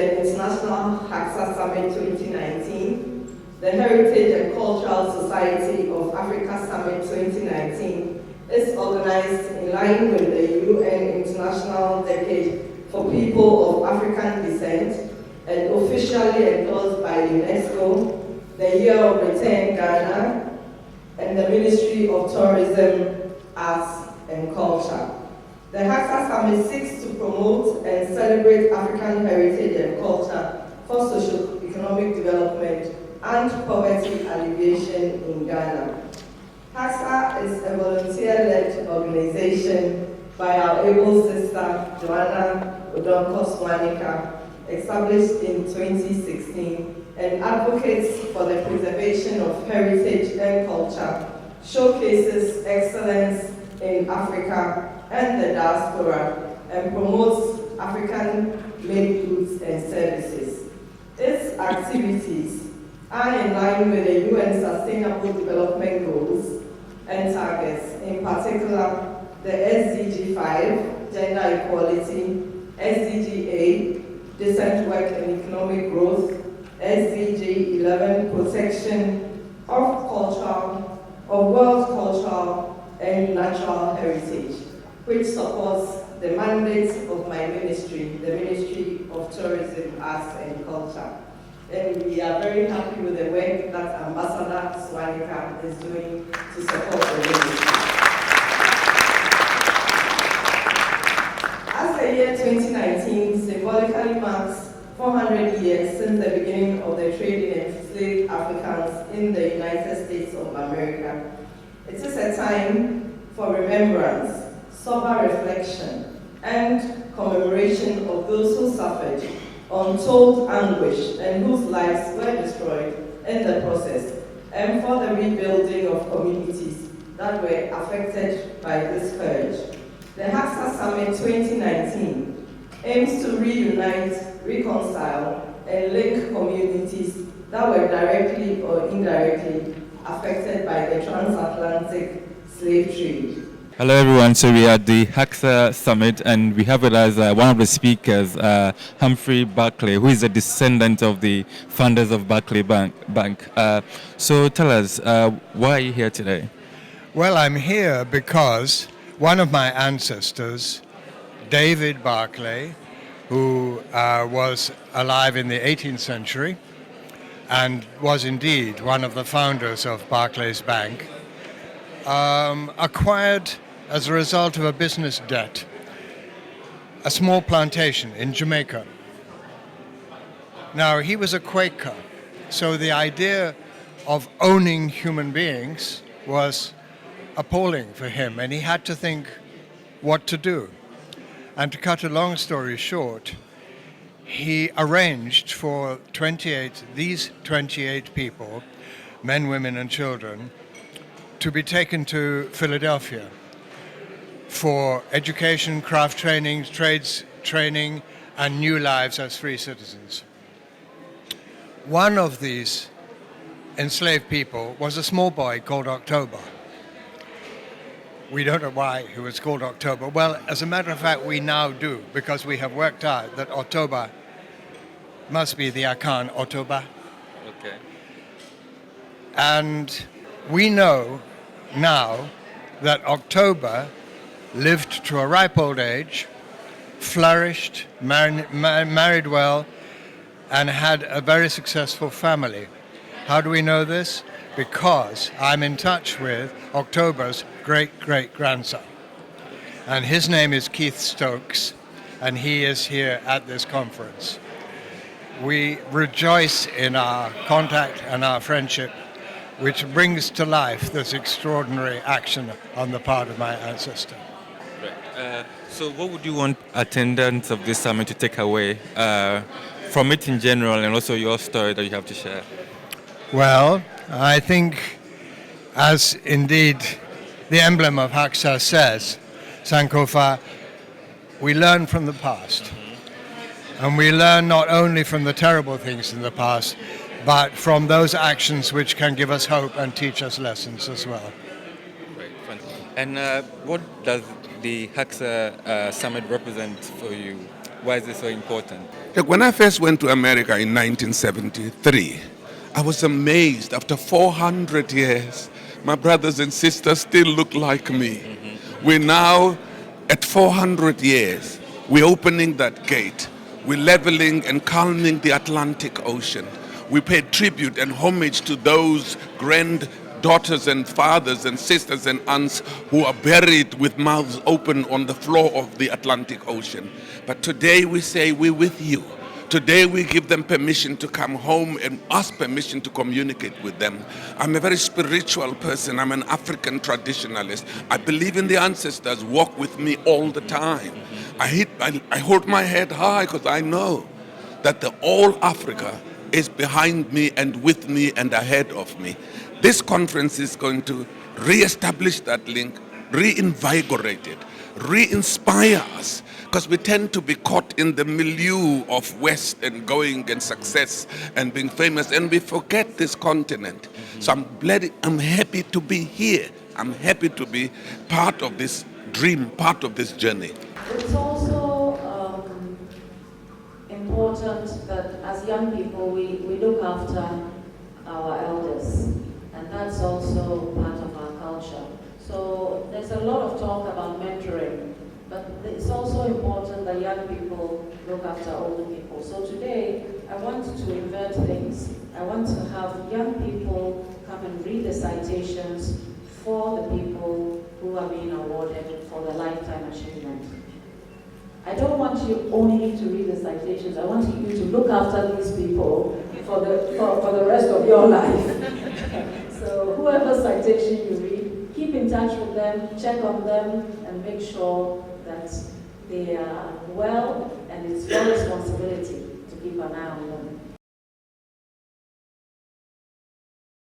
International HACSA'S Summit 2019, the Heritage and Cultural Society of Africa Summit 2019 is organized in line with the UN International Decade for People of African Descent and officially endorsed by UNESCO, the Year of Oteng-Gyasi, and the Ministry of Tourism, Arts and Culture. The HACSA'S Summit seeks to promote and celebrate African heritage and culture for socio-economic development and poverty alleviation in Ghana. HACSA is a volunteer-led organization by our able sister, Joanna Odonko-Swanika, established in 2016, and advocates for the preservation of heritage and culture, showcases excellence in Africa and the diaspora, and promotes African-made goods and services. Its activities are in line with the UN Sustainable Development Goals and targets, in particular the SDG 5, Gender Equality, SDG 8, Decent Work and Economic Growth, SDG 11, Protection of World Cultural and Natural Heritage, which supports the mandate of my ministry, the Ministry of Tourism, Arts and Culture. And we are very happy with the work that Ambassador Swanika is doing to support the ministry. As the year 2019 symbolically marks 400 years since the beginning of the trade in enslaved Africans in the United States of America, it is a time for remembrance, sober reflection, and commemoration of those who suffered untold anguish and whose lives were destroyed in the process, and for the rebuilding of communities that were affected by this purge. The HACSA'S Summit 2019 aims to reunite, reconcile, and link communities that were directly or indirectly affected by the transatlantic slave trade. Hello everyone, so we are at the HACSA Summit and we have with us one of the speakers, Humphrey Barclay, who is a descendant of the founders of Barclay Bank. So tell us, why are you here today? Well, I'm here because one of my ancestors, David Barclay, who was alive in the 18th century and was indeed one of the founders of Barclays Bank, acquired, as a result of a business debt, a small plantation in Jamaica. Now, he was a Quaker, so the idea of owning human beings was appalling for him, and he had to think what to do. And to cut a long story short, he arranged for these 28 people, men, women, and children, to be taken to Philadelphia for education, craft training, trades training, and new lives as free citizens. One of these enslaved people was a small boy called October. We don't know why he was called October. Well, as a matter of fact, we now do, because we have worked out that October must be the Akan October. Okay. And we know now that October lived to a ripe old age, flourished, married well, and had a very successful family. How do we know this? Because I'm in touch with October's great-great-grandson. And his name is Keith Stokes, and he is here at this conference. We rejoice in our contact and our friendship, which brings to life this extraordinary action on the part of my ancestor. Right. So what would you want attendants of this summit to take away from it in general, and also your story that you have to share? Well, I think, as indeed the emblem of HACSA says, Sankofa, we learn from the past. And we learn not only from the terrible things in the past, but from those actions which can give us hope and teach us lessons as well. Great. And what does the HACSA Summit represent for you? Why is it so important? Look, when I first went to America in 1973, I was amazed. After 400 years, my brothers and sisters still look like me. We're now at 400 years. We're opening that gate. We're leveling and calming the Atlantic Ocean. We pay tribute and homage to those granddaughters and fathers and sisters and aunts who are buried with mouths open on the floor of the Atlantic Ocean. But today we say we're with you. Today we give them permission to come home and ask permission to communicate with them. I'm a very spiritual person. I'm an African traditionalist. I believe in the ancestors walk with me all the time. I hold my head high because I know that the all Africa is behind me and with me and ahead of me. This conference is going to re-establish that link, reinvigorate it, re-inspire us, because we tend to be caught in the milieu of West and going and success and being famous, and we forget this continent. So I'm happy to be here. I'm happy to be part of this dream, part of this journey. It's also important that as young people we look after our elders, and that's also part of our culture. So there's a lot of talk about mentoring, but it's also important that young people look after older people. So today I want to invert things. I want to have young people come and read the citations for the people who are being awarded for the lifetime achievement. I don't want you only to read the citations. I want you to look after these people for the rest of your life. So whoever citation you read, keep in touch with them, check on them, and make sure that they are well, and it's your responsibility to keep an eye on them.